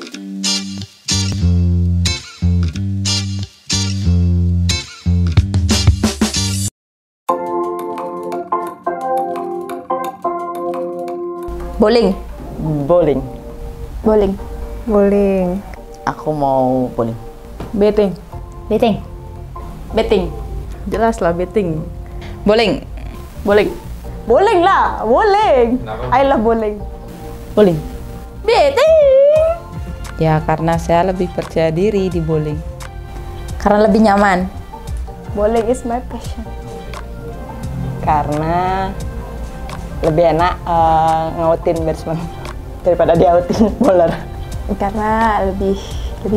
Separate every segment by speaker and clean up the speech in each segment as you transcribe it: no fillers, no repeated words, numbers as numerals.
Speaker 1: Bowling.
Speaker 2: Bowling.
Speaker 1: Bowling.
Speaker 3: Bowling.
Speaker 2: Aku mau bowling.
Speaker 3: Betting.
Speaker 1: Betting.
Speaker 3: Betting. Jelas lah betting.
Speaker 1: Bowling.
Speaker 3: Bowling. Bowling lah, bowling. I love bowling.
Speaker 1: Bowling.
Speaker 3: Betting.
Speaker 1: Ya karena saya lebih percaya diri di bowling. Karena lebih nyaman.
Speaker 3: Bowling is my passion.
Speaker 2: Karena lebih enak ngautin batsman daripada diautin bowler.
Speaker 3: Karena lebih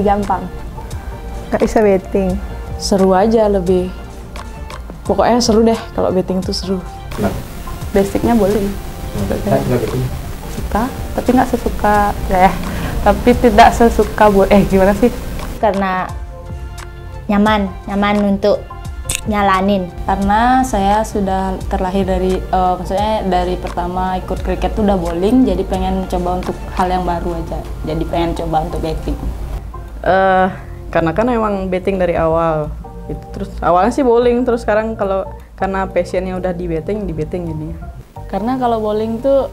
Speaker 3: gampang.
Speaker 4: Gak bisa betting.
Speaker 3: Seru aja lebih. Pokoknya seru deh kalau betting itu seru. Basicnya bowling. Suka, tapi nggak sesuka tapi tidak sesuka gimana sih?
Speaker 5: Karena nyaman untuk nyalanin.
Speaker 3: Karena saya sudah terlahir dari maksudnya dari pertama ikut kriket tuh udah bowling, jadi pengen coba untuk hal yang baru aja. Jadi pengen coba untuk betting. Karena kan emang betting dari awal. Gitu. Terus awalnya sih bowling, terus sekarang kalau karena passionnya udah di betting ini. Karena kalau bowling tuh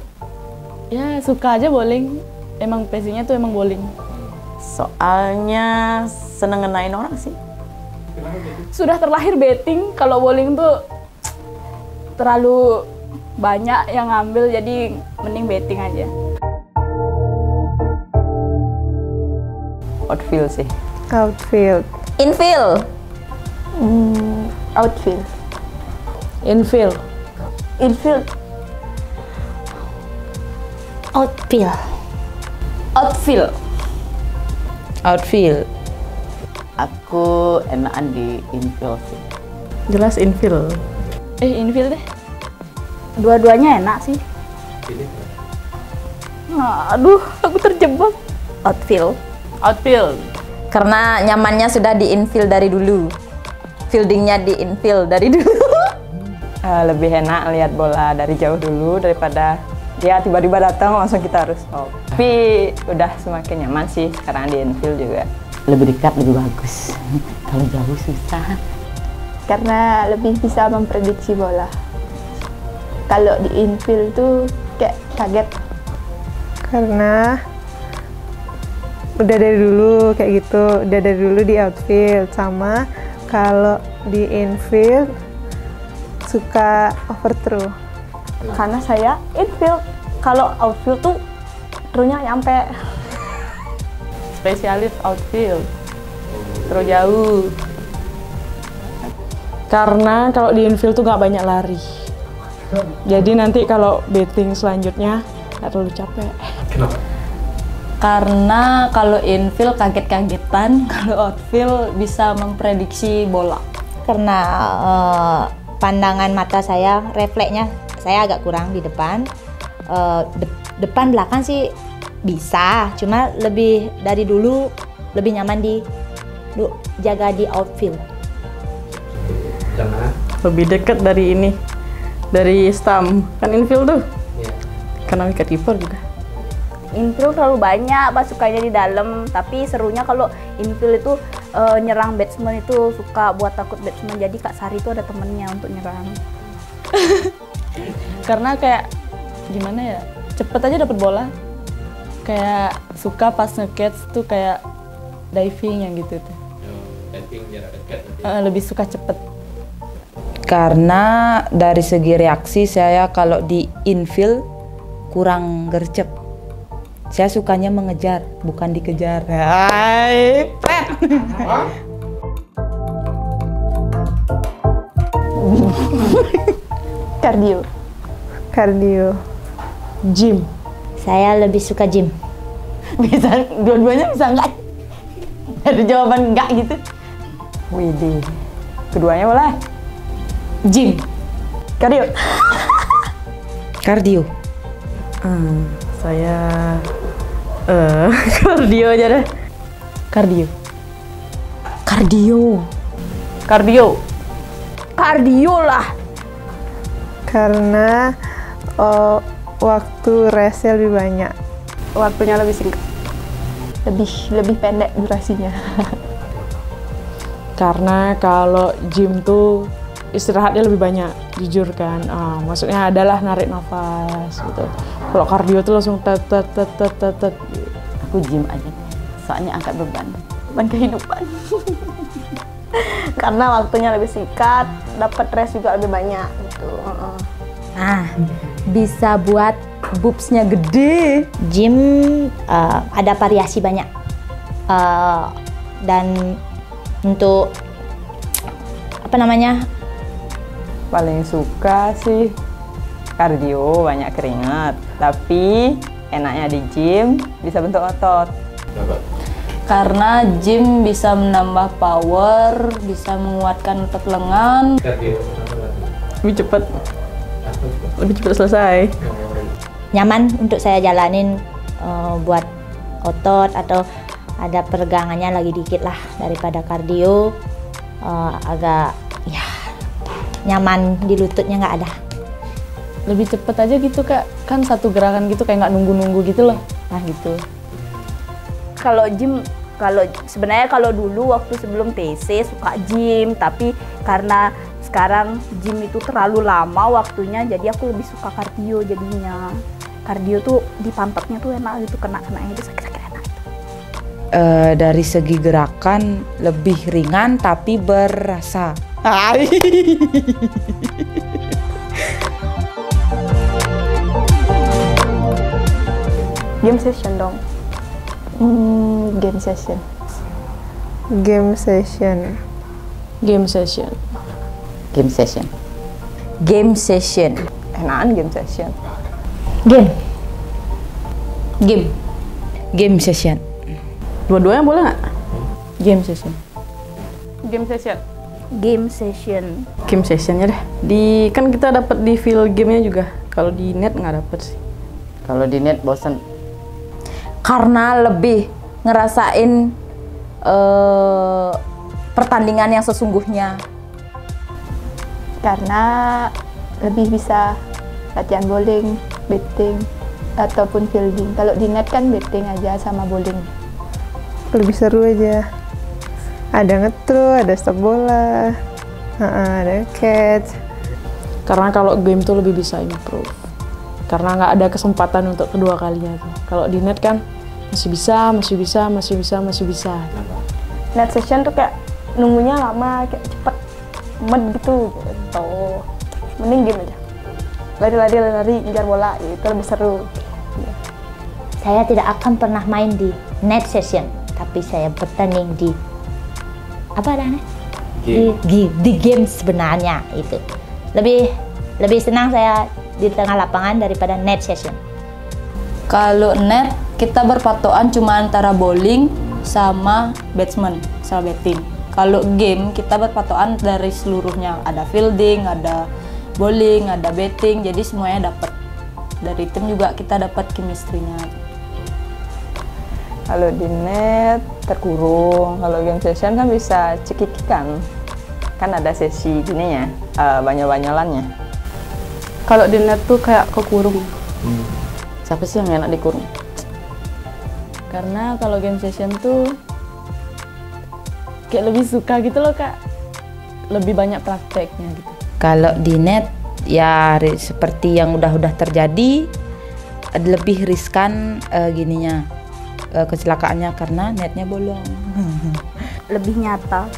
Speaker 3: ya suka aja bowling. Emang passionnya tuh emang bowling. Soalnya seneng ngenain orang sih. Sudah terlahir betting, kalau bowling tuh terlalu banyak yang ngambil, jadi mending betting aja.
Speaker 2: Outfield sih.
Speaker 4: Outfield.
Speaker 1: Infield.
Speaker 3: Outfield.
Speaker 4: Infield.
Speaker 3: Infield.
Speaker 5: Outfield.
Speaker 3: Outfield.
Speaker 1: Outfield.
Speaker 2: Aku enakan di infield sih.
Speaker 3: Jelas infield. Infield deh. Dua-duanya enak sih. Aduh, aku terjebak.
Speaker 1: Outfield.
Speaker 3: Outfield.
Speaker 1: Karena nyamannya sudah di infield dari dulu. Fieldingnya di infield dari dulu.
Speaker 2: Lebih enak lihat bola dari jauh dulu daripada dia tiba-tiba datang langsung kita harus stop. Tapi udah semakin nyaman sih sekarang di infield juga. Lebih dekat lebih bagus. Kalau jauh susah.
Speaker 3: Karena lebih bisa memprediksi bola. Kalau di infield tuh kayak kaget.
Speaker 4: Karena udah dari dulu kayak gitu, udah dari dulu di outfield. Sama kalau di infield suka overthrow.
Speaker 3: Karena saya infield. Kalau outfield tuh throw-nya nyampe. Spesialis outfield. Throw jauh. Karena kalau di infield tuh nggak banyak lari. Jadi nanti kalau betting selanjutnya nggak terlalu capek.
Speaker 6: Kenapa?
Speaker 3: Karena kalau infield kaget-kagetan, kalau outfield bisa memprediksi bola.
Speaker 5: Karena pandangan mata saya, refleksnya saya agak kurang di depan. Depan belakang sih bisa, cuma lebih dari dulu lebih nyaman jaga di outfield.
Speaker 6: Karena
Speaker 3: Lebih dekat dari ini, dari stamp kan infield tuh.
Speaker 6: ya,
Speaker 3: Karena wicket keeper juga.
Speaker 7: Infield terlalu banyak pasukannya di dalam, tapi serunya kalau infield itu nyerang batsman itu suka buat takut batsman, jadi Kak Sari itu ada temennya untuk nyerang.
Speaker 3: Karena kayak gimana ya, cepet aja dapet bola. Kayak suka pas nge-catch tuh kayak diving yang gitu tuh.
Speaker 6: diving jarak dekat nanti.
Speaker 3: Lebih suka cepet.
Speaker 1: Karena dari segi reaksi saya kalau di infield kurang gercep. Saya sukanya mengejar, bukan dikejar. Hai, pet.
Speaker 3: Cardio.
Speaker 4: Cardio.
Speaker 3: Gym.
Speaker 5: Saya lebih suka gym.
Speaker 2: Bisa dua-duanya bisa enggak? Ada jawaban enggak gitu. Widih. Keduanya boleh.
Speaker 3: Gym.
Speaker 2: Cardio.
Speaker 1: Kardio.
Speaker 3: Saya cardio aja deh. Cardio.
Speaker 1: Kardio.
Speaker 3: Cardio. Cardio lah.
Speaker 4: Karena waktu restnya lebih banyak.
Speaker 3: Waktunya lebih singkat. lebih pendek durasinya.
Speaker 8: Karena kalau gym tuh istirahatnya lebih banyak, jujur kan. Maksudnya adalah narik nafas gitu. Kalau kardio tuh langsung tet.
Speaker 2: Aku gym aja, soalnya angkat beban kehidupan.
Speaker 9: Karena waktunya lebih singkat, dapat rest juga lebih banyak gitu.
Speaker 5: Bisa buat boobsnya gede. Gym ada variasi banyak. Dan untuk apa namanya?
Speaker 2: Paling suka sih kardio, banyak keringat. Tapi enaknya di gym bisa bentuk otot.
Speaker 3: Karena gym bisa menambah power, bisa menguatkan otot lengan.
Speaker 8: Lebih cepat selesai.
Speaker 5: Nyaman untuk saya jalanin buat otot atau ada peregangannya lagi dikit lah daripada kardio. Agak ya nyaman di lututnya nggak ada.
Speaker 3: Lebih cepet aja gitu Kak, kan satu gerakan gitu kayak nggak nunggu-nunggu gitu loh. Nah gitu.
Speaker 7: Kalau gym, sebenarnya kalau dulu waktu sebelum TC suka gym, tapi karena sekarang gym itu terlalu lama waktunya, jadi aku lebih suka kardio jadinya. Kardio tuh di pantatnya tuh enak gitu, kena-kenanya itu sakit-sakit enak.
Speaker 1: Dari segi gerakan lebih ringan tapi berasa.
Speaker 9: Game session dong.
Speaker 3: Game session.
Speaker 4: Game session.
Speaker 8: Game session.
Speaker 1: Game session. Game session.
Speaker 2: Enakan game session.
Speaker 1: Game session.
Speaker 8: Dua-duanya boleh nggak? Game session.
Speaker 3: Game session.
Speaker 7: Game session.
Speaker 8: Game sessionnya deh. Kan kita dapat di feel gamenya juga. Kalau di net nggak dapet sih.
Speaker 1: Kalau di net bosan. Karena lebih ngerasain pertandingan yang sesungguhnya.
Speaker 3: Karena lebih bisa latihan bowling, betting, ataupun fielding. Kalau di net kan betting aja sama bowling.
Speaker 4: Lebih seru aja. Ada nge-throw, ada stop bola, ada catch.
Speaker 8: Karena kalau game tuh lebih bisa improve. Karena nggak ada kesempatan untuk kedua kalinya tuh. Kalau di net kan masih bisa.
Speaker 9: Net session tuh kayak nunggunya lama, kayak cepet, gitu. Mending game aja. Lari, ngejar bola, itu lebih seru.
Speaker 5: Saya tidak akan pernah main di net session, tapi saya bertanding di apa namanya? Di game sebenarnya itu. Lebih senang saya di tengah lapangan daripada net session.
Speaker 3: Kalau net kita berpatokan cuma antara bowling sama batsman, sama betting. Kalau game kita berpatokan dari seluruhnya, ada fielding, ada bowling, ada betting, jadi semuanya dapat. Dari tim juga kita dapat chemistry-nya.
Speaker 2: Kalau di net terkurung, kalau game session kan bisa cekikikan. Kan ada sesi gini ya, banyak-banyalannya.
Speaker 3: Kalau di net tuh kayak kekurung.
Speaker 1: Siapa sih yang enak dikurung?
Speaker 3: Karena kalau game session tuh kayak lebih suka gitu loh Kak. Lebih banyak prakteknya gitu.
Speaker 1: Kalau di net ya seperti yang udah terjadi, lebih riskan kecelakaannya karena netnya bolong.
Speaker 7: Lebih nyata.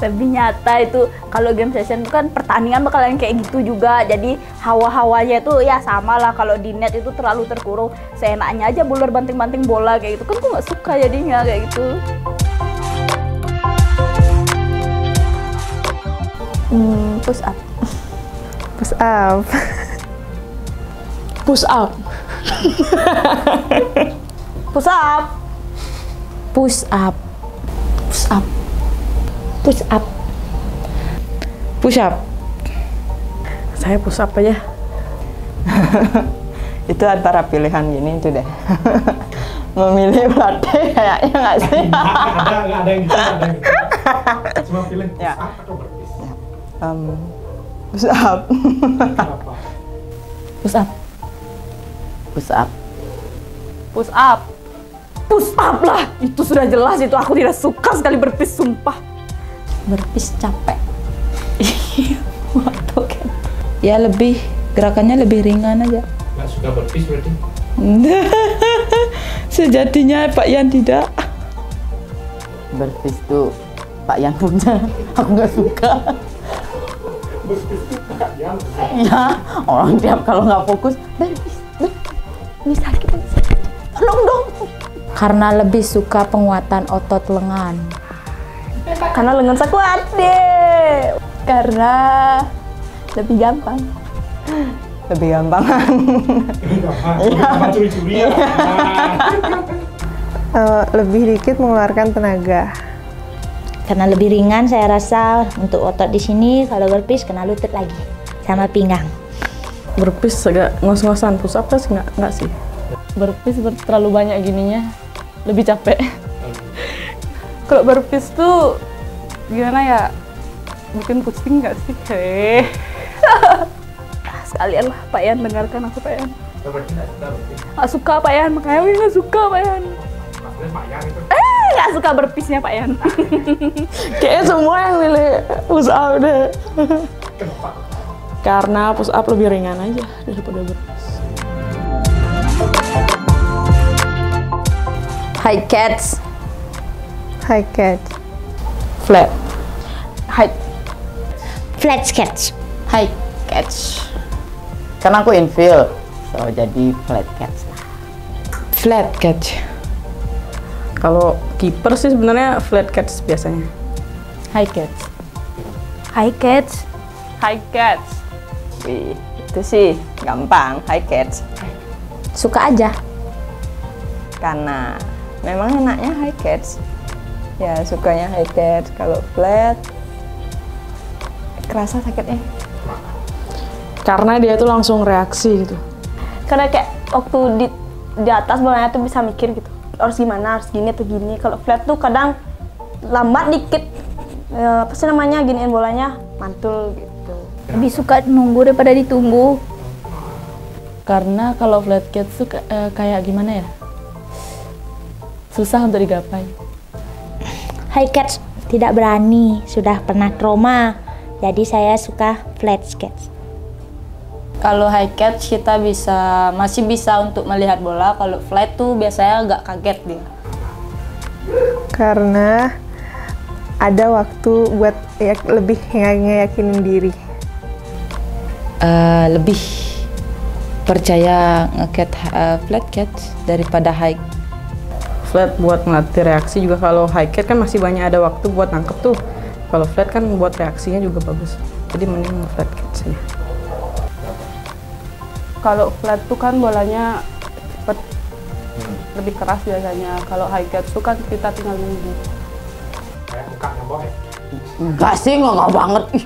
Speaker 7: Lebih nyata itu kalau game session itu kan pertandingan bakalan kayak gitu juga, jadi hawa-hawanya itu ya sama lah. Kalau di net itu terlalu terkurung, seenaknya aja bulur banting-banting bola kayak gitu kan, aku nggak suka jadinya kayak gitu.
Speaker 3: Push up.
Speaker 4: Push up.
Speaker 8: Push up.
Speaker 7: Push up.
Speaker 1: Push up.
Speaker 5: Push up. Push up.
Speaker 1: Push up.
Speaker 8: Saya push up aja.
Speaker 2: Itu antara pilihan gini itu deh. Memilih pelatih kayaknya nggak sih?
Speaker 6: Nggak ada yang gitu. Cuma pilih push
Speaker 2: Ya.
Speaker 6: up atau berpis.
Speaker 2: Push up.
Speaker 6: Kenapa?
Speaker 3: Push up.
Speaker 2: Push up.
Speaker 7: Push up. Push up lah. Itu sudah jelas itu. Aku tidak suka sekali berpis, sumpah.
Speaker 3: Berpis capek. Waktu kan.
Speaker 1: Ya lebih gerakannya lebih ringan aja.
Speaker 6: Nggak suka berpis berarti?
Speaker 1: Sejatinya Pak Yan tidak.
Speaker 2: Berpis tuh Pak Yan punya. Aku nggak suka.
Speaker 6: Berpis itu Pak Yan.
Speaker 2: Ya, orang tiap kalau nggak fokus, berpis. Ini sakit. Tolong dong.
Speaker 3: Karena lebih suka penguatan otot lengan.
Speaker 9: Karena lengan saya kuat deh. Karena lebih gampang.
Speaker 2: Lebih gampang.
Speaker 6: Gampang curi-curi ya.
Speaker 4: Lebih dikit mengeluarkan tenaga.
Speaker 5: Karena lebih ringan saya rasa untuk otot di sini. Kalau berpis kena lutut lagi sama pinggang.
Speaker 8: Berpis agak ngos-ngosan, push up kan enggak sih. Berpis terlalu banyak gininya, lebih capek. Kalau berpis tuh gimana ya, bikin pusing nggak sih?
Speaker 7: Sekalian lah Pak Yan, dengarkan aku Pak Yan.
Speaker 6: Berarti nggak suka berpis.
Speaker 7: Nggak suka Pak Yan, makanya aku nggak suka Pak Yan.
Speaker 6: Maksudnya Pak Yan itu.
Speaker 7: Nggak suka berpisnya Pak Yan.
Speaker 8: Kayaknya semua yang milih push up deh.
Speaker 6: Kenapa?
Speaker 8: Karena push up lebih ringan aja daripada berpis.
Speaker 7: High catch.
Speaker 4: High catch.
Speaker 8: Flat.
Speaker 7: High
Speaker 5: Flat catch.
Speaker 7: high catch.
Speaker 2: Karena aku infield, so jadi flat catch.
Speaker 1: Flat catch.
Speaker 8: Kalau kiper sih sebenarnya flat catch biasanya.
Speaker 3: High catch.
Speaker 7: High catch.
Speaker 9: High catch.
Speaker 2: Wih, itu sih gampang, high catch.
Speaker 5: Suka aja.
Speaker 2: Karena memang enaknya high catch. Ya sukanya high catch. Kalau flat kerasa sakitnya.
Speaker 8: Karena dia tuh langsung reaksi gitu.
Speaker 9: Karena kayak waktu di atas bolanya tuh bisa mikir gitu. Harus gimana, harus gini atau gini. Kalau flat tuh kadang lambat dikit. Apa sih namanya, giniin bolanya, mantul gitu.
Speaker 7: Lebih suka nunggu daripada ditunggu.
Speaker 3: Karena kalau flat catch tuh kayak gimana ya? Susah untuk digapai.
Speaker 5: High catch tidak berani, sudah pernah trauma. Jadi saya suka flat catch.
Speaker 3: Kalau high catch kita masih bisa untuk melihat bola. Kalau flat tuh biasanya agak kaget dia.
Speaker 4: Karena ada waktu buat lebih ngeyakinin diri.
Speaker 1: Lebih percaya flat catch daripada high.
Speaker 8: Flat buat melatih reaksi juga. Kalau high catch kan masih banyak ada waktu buat nangkep tuh. Kalau flat kan buat reaksinya juga bagus. Jadi mending flat catch aja.
Speaker 9: Kalau flat tuh kan bolanya cepet, lebih keras biasanya. Kalau high catch tuh kan kita tinggal nunggu.
Speaker 6: Kayak muka ngambok ya.
Speaker 2: Enggak sih, nggak banget. Ih,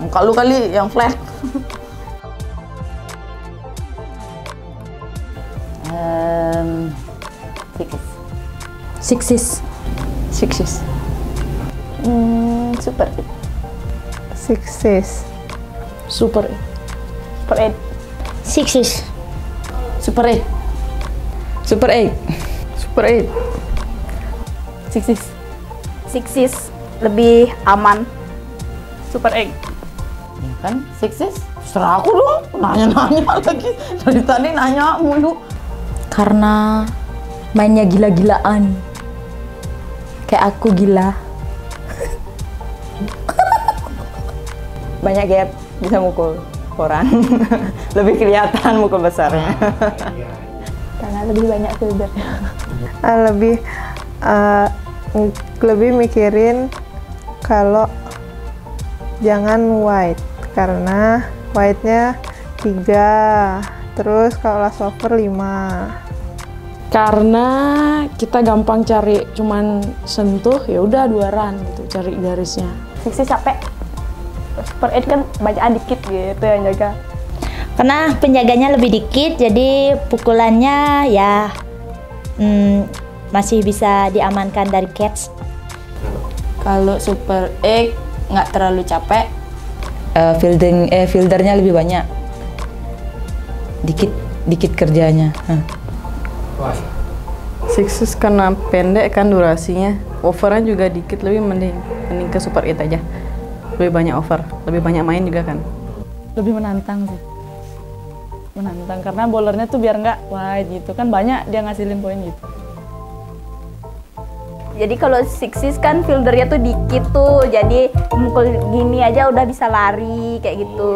Speaker 2: muka lu kali yang flat.
Speaker 3: Sixes.
Speaker 9: Super.
Speaker 4: Sixes.
Speaker 8: Super.
Speaker 9: Super 8.
Speaker 5: Sixes.
Speaker 1: Super 8. Super 8.
Speaker 8: Super 8.
Speaker 3: Sixes.
Speaker 7: Sixes lebih aman.
Speaker 9: Super 8.
Speaker 2: Ya kan, sixes. Serah aku dong, nanya-nanya lagi. Dari tadi nanya mulu.
Speaker 3: Karena mainnya gila-gilaan. Kayak aku gila.
Speaker 2: Banyak gap, bisa mukul orang. Lebih kelihatan mukul besarnya.
Speaker 9: Karena lebih banyak fielder.
Speaker 4: Lebih mikirin kalau jangan wide, karena wide-nya 3, terus kalau last over 5.
Speaker 8: Karena kita gampang cari cuman sentuh, ya udah 2 run gitu, cari garisnya.
Speaker 9: Sixes capek. Super 8 kan bacaan dikit gitu yang jaga.
Speaker 5: Karena penjaganya lebih dikit, jadi pukulannya ya masih bisa diamankan dari catch.
Speaker 3: Kalau Super 8 nggak terlalu capek.
Speaker 1: Fieldernya lebih banyak. Dikit. dikit kerjanya.
Speaker 6: Why?
Speaker 8: Sixes karena pendek kan durasinya, overnya juga dikit, lebih mending ke Super 8 aja. Lebih banyak over, lebih banyak main juga kan.
Speaker 3: Lebih menantang sih. Menantang karena bowlernya tuh biar nggak wide gitu kan, banyak dia ngasilin poin gitu.
Speaker 7: Jadi kalau sixes kan fieldernya tuh dikit tuh, jadi mukul gini aja udah bisa lari kayak gitu.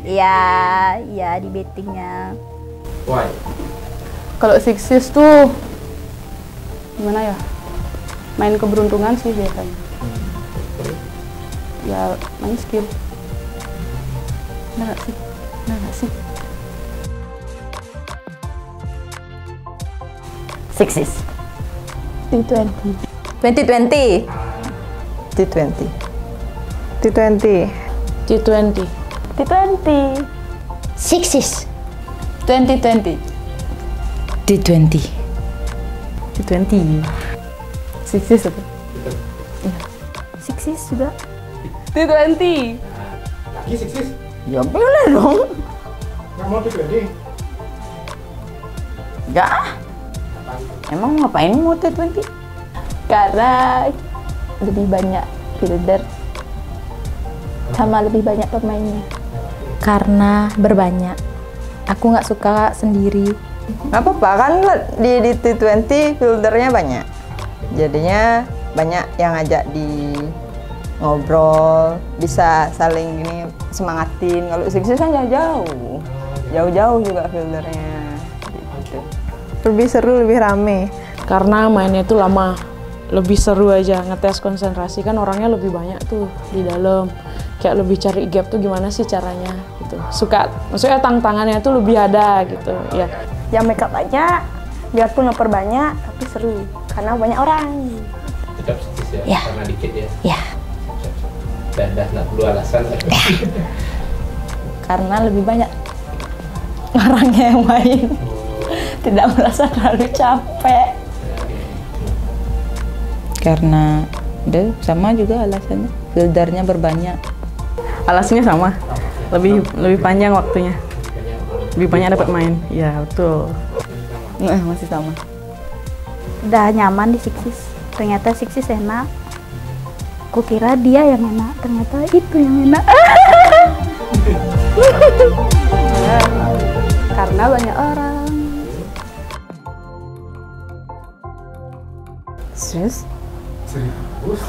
Speaker 7: Iya, iya di bettingnya.
Speaker 6: Why?
Speaker 8: Kalau sixes tuh gimana ya? Main keberuntungan sih biasanya. Ya main skill. Nah nggak sih?
Speaker 2: Sixes.
Speaker 9: T20.
Speaker 2: 2020. T20.
Speaker 4: T20.
Speaker 3: T20.
Speaker 9: T20.
Speaker 5: Sixes.
Speaker 3: 2020.
Speaker 1: T20.
Speaker 8: T20. Sixes itu.
Speaker 7: Sixes juga.
Speaker 3: T20.
Speaker 6: Lagi sixes?
Speaker 2: Ya boleh dong.
Speaker 6: Nggak mau T20?
Speaker 2: Enggak. Emang ngapain mau T20?
Speaker 9: Karena lebih banyak fielder sama lebih banyak pemainnya.
Speaker 5: Karena berbanyak. Aku nggak suka sendiri.
Speaker 2: Nggak apa-apa kan di T20 fieldernya banyak. Jadinya banyak yang ngajak di ngobrol, bisa saling gini semangatin. Kalau sixes kan jauh-jauh. Jauh-jauh juga fieldernya. Gitu.
Speaker 4: Lebih seru, lebih rame.
Speaker 8: Karena mainnya itu lama, lebih seru aja, ngetes konsentrasi kan orangnya lebih banyak tuh di dalam, kayak lebih cari gap tuh gimana sih caranya gitu. Suka, maksudnya tantangannya tuh lebih ada gitu ya.
Speaker 9: Yang makeup aja, biarpun lapar banyak, tapi seru karena banyak orang.
Speaker 6: Tetap sixes
Speaker 5: Ya.
Speaker 6: ya, karena dikit ya.
Speaker 5: Ya.
Speaker 6: Dan nggak perlu alasan.
Speaker 3: Karena lebih banyak orangnya yang main. Tidak merasa terlalu capek.
Speaker 1: Karena udah sama juga alasannya, fieldernya berbanyak.
Speaker 8: Alasannya sama, lebih panjang waktunya, lebih banyak dapat main. Ya betul.
Speaker 3: Nah, masih sama.
Speaker 7: Udah nyaman di sixes. Ternyata sixes enak. Kukira dia yang enak, ternyata itu yang enak. Karena banyak orang.
Speaker 2: Serius?
Speaker 6: Serius?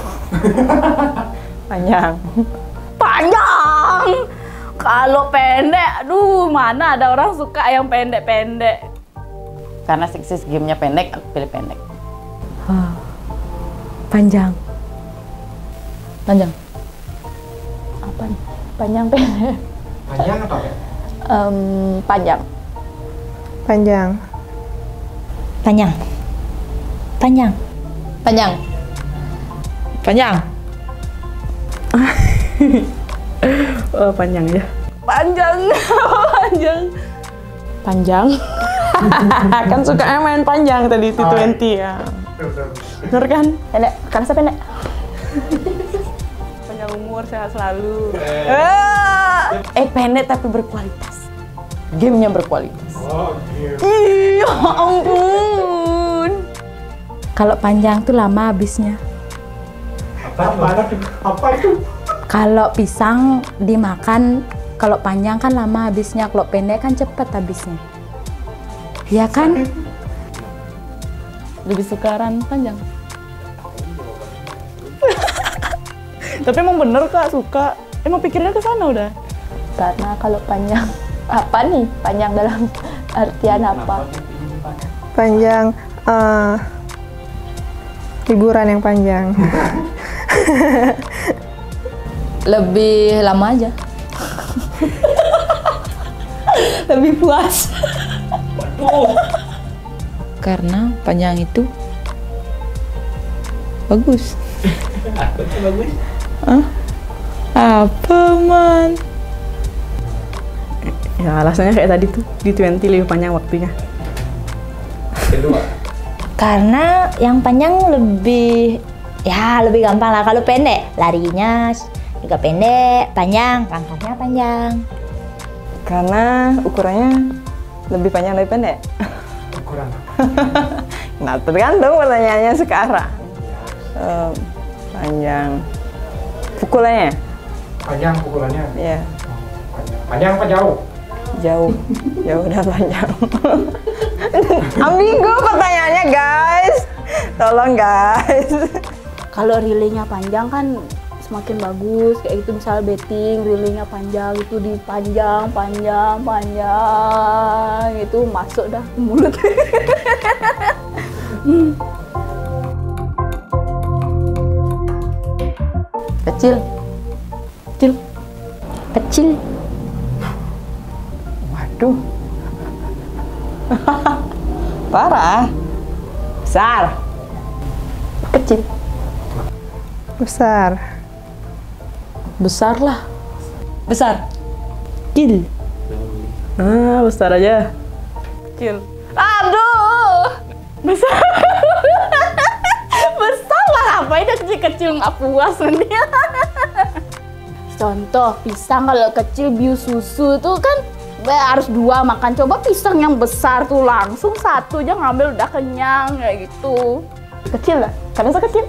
Speaker 2: Panjang.
Speaker 7: Panjang. Kalau pendek, aduh mana ada orang suka yang pendek-pendek.
Speaker 2: Karena sixes gamenya pendek, aku pilih pendek.
Speaker 5: Panjang.
Speaker 3: Panjang.
Speaker 9: Apa nih? Panjang pendek.
Speaker 6: Panjang atau ya?
Speaker 9: Panjang.
Speaker 4: Panjang.
Speaker 5: Panjang. Panjang.
Speaker 3: Panjang.
Speaker 1: Panjang.
Speaker 8: Oh, panjang ya.
Speaker 7: Panjang. Panjang.
Speaker 8: Panjang. Kan sukanya main panjang tadi T20 ya. Bener kan?
Speaker 9: Pendek. Karena saya pendek.
Speaker 3: Panjang umur, sehat selalu.
Speaker 2: Pendek tapi berkualitas. Gamenya berkualitas.
Speaker 6: Oh, gitu.
Speaker 2: Iya ampun.
Speaker 5: Kalau panjang tuh lama habisnya.
Speaker 6: Apa itu?
Speaker 5: Kalau pisang dimakan, kalau panjang kan lama habisnya. Kalau pendek kan cepet habisnya. Ya kan?
Speaker 3: Lebih suka run panjang. Tapi emang bener Kak, suka. Emang pikirnya ke sana udah.
Speaker 9: Karena kalau panjang, apa nih? Panjang dalam artian apa?
Speaker 4: Panjang. Liburan yang panjang.
Speaker 3: Lebih lama aja. Lebih puas.
Speaker 1: Karena panjang itu bagus.
Speaker 6: Apa itu bagus?
Speaker 1: Apa man?
Speaker 8: Ya alasannya kayak tadi tuh, di 20 lebih panjang waktunya.
Speaker 6: Kedua.
Speaker 5: Karena yang panjang lebih gampang lah. Kalau pendek larinya juga pendek, panjang langkahnya panjang.
Speaker 2: Karena ukurannya Lebih panjang lebih pendek?
Speaker 6: Ukuran.
Speaker 2: Nah, tergantung pertanyaannya sekarang. Panjang. Pukulannya?
Speaker 6: Panjang pukulannya.
Speaker 2: Iya.
Speaker 6: Panjang. Panjang apa jauh?
Speaker 2: Jauh. Jauh dan panjang. Ambigu pertanyaannya, guys. Tolong, guys.
Speaker 7: Kalau relaynya panjang kan semakin bagus, kayak gitu. Misal betting relaynya panjang, itu dipanjang itu masuk dah ke mulut.
Speaker 8: Kecil. Kecil.
Speaker 5: Kecil.
Speaker 2: Waduh. Parah. Besar.
Speaker 8: Kecil.
Speaker 4: Besar.
Speaker 8: Besar lah.
Speaker 2: Besar.
Speaker 5: Kecil.
Speaker 8: Besar aja. Kecil.
Speaker 7: Aduh, besar. Besar lah, ngapain dia kecil-kecil nggak puas nanti. Contoh pisang kalau kecil bius susu tuh kan harus 2 makan. Coba pisang yang besar tuh langsung 1 aja ngambil udah kenyang kayak gitu.
Speaker 9: Kecil lah, karena saya kecil.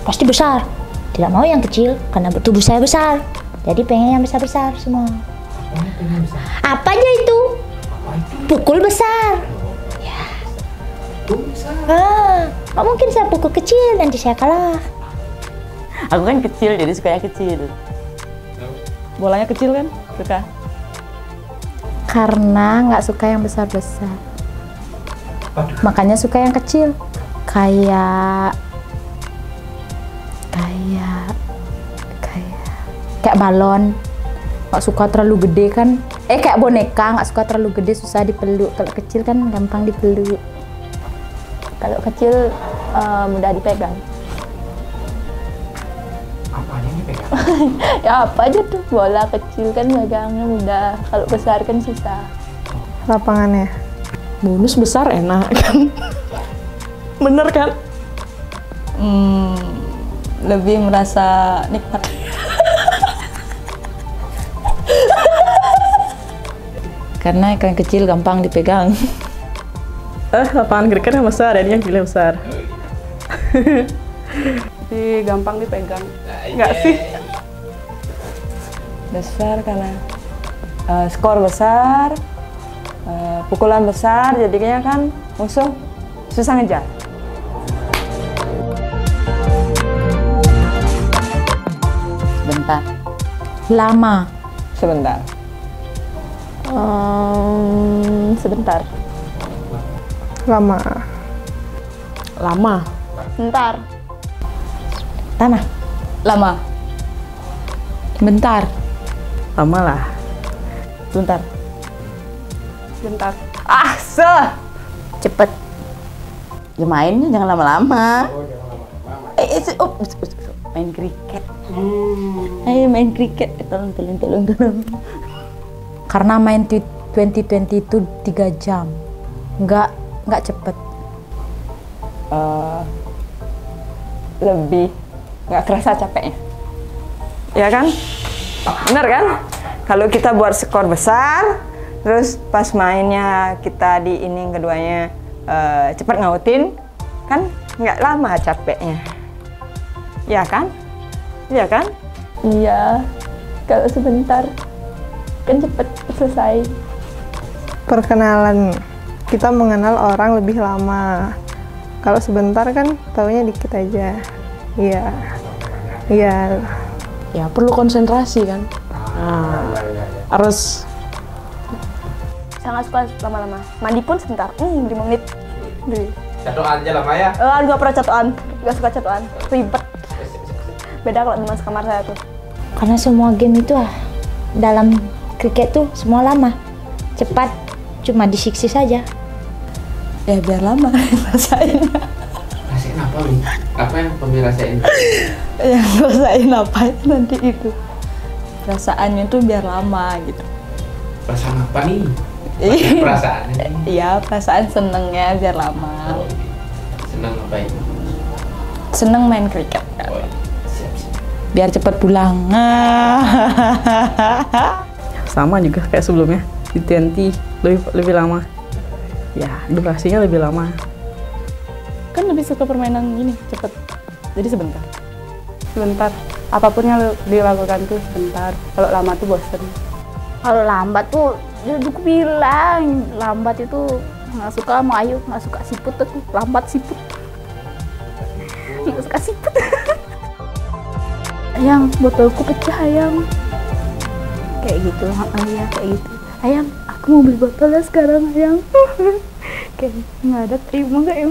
Speaker 5: Pasti besar. Tidak mau yang kecil karena tubuh saya besar. Jadi pengen yang besar-besar semua. Apa aja itu? Pukul besar. Ya. Nggak mungkin saya pukul kecil, nanti saya kalah.
Speaker 8: Aku kan kecil, jadi sukanya kecil. Bolanya kecil kan? Suka.
Speaker 1: Karena nggak suka yang besar-besar. Makanya suka yang kecil. Kayak balon. Nggak suka terlalu gede kan. Kayak boneka, nggak suka terlalu gede, susah dipeluk. Kalau kecil kan gampang dipeluk.
Speaker 9: Kalau kecil mudah dipegang.
Speaker 6: Apanya ini pegang?
Speaker 9: Ya apa aja tuh, bola kecil kan megangnya mudah. Kalau besar kan susah.
Speaker 4: Lapangannya.
Speaker 8: Bonus besar enak kan? Bener kan?
Speaker 3: Lebih merasa nikmat.
Speaker 1: Karena ikan kecil gampang dipegang.
Speaker 8: Lapangan kriket yang besar, jadi yang pilih besar.
Speaker 3: Jadi gampang dipegang. Enggak sih?
Speaker 2: Besar karena skor besar, pukulan besar, jadinya kan musuh susah ngejar.
Speaker 1: Sebentar. Lama.
Speaker 2: Sebentar.
Speaker 9: Sebentar.
Speaker 4: Lama.
Speaker 8: Lama.
Speaker 9: Bentar.
Speaker 5: Lama.
Speaker 3: Lama.
Speaker 1: Bentar.
Speaker 8: Lama lah.
Speaker 1: Bentar.
Speaker 3: Bentar.
Speaker 1: Cepet. Ya mainnya jangan lama-lama. Main kriket. Ayo main kriket. Tolong. Karena main 2020 itu 3 jam. Nggak cepet.
Speaker 2: Lebih nggak kerasa capeknya, ya kan? Bener kan? Kalau kita buat skor besar, terus pas mainnya kita di inning keduanya cepat ngautin, kan nggak lama capeknya, ya kan? Iya kan?
Speaker 9: Iya. Kalau sebentar kan cepet selesai.
Speaker 4: Perkenalan. Kita mengenal orang lebih lama. Kalau sebentar kan taunya dikit aja. Iya. Iya.
Speaker 8: Ya perlu konsentrasi kan. Harus.
Speaker 9: Saya nggak suka lama-lama. Mandi pun sebentar. 5 menit.
Speaker 6: Catoan aja lah Maya.
Speaker 9: Nggak pernah catoan. Nggak suka catoan. Ribet. Beda kalau teman sekamar saya tuh.
Speaker 5: Karena semua game itu dalam kriket tuh semua lama. Cepat, cuma disiksa saja.
Speaker 3: Ya biar lama rasain.
Speaker 6: Rasain apa nih? Apa yang Pemi rasain?
Speaker 3: Yang rasain apa itu nanti itu. Perasaannya tuh biar lama gitu.
Speaker 6: Perasaan apa nih? Perasaannya nih?
Speaker 3: Iya, perasaan senengnya biar lama.
Speaker 6: Senang apa ini?
Speaker 3: Seneng main kriket kan.
Speaker 6: Siap.
Speaker 1: Biar cepet pulang.
Speaker 8: sama juga kayak sebelumnya di TNT lebih lama. Ya, durasinya lebih lama.
Speaker 3: Kan lebih suka permainan gini, cepet. Jadi sebentar. Sebentar. Apapun yang dilakukan tuh sebentar. Kalau lama tuh bosen.
Speaker 7: Kalau lambat tuh, ya aku bilang lambat itu nggak suka sama Ayu, nggak suka siput aku, lambat siput. Nggak suka siput. Ayang, botolku pecah ayang. Kayak gitu, ayah kayak gitu. Ayang, aku mau beli botolnya sekarang ayang. Kayak nggak ada terima kayak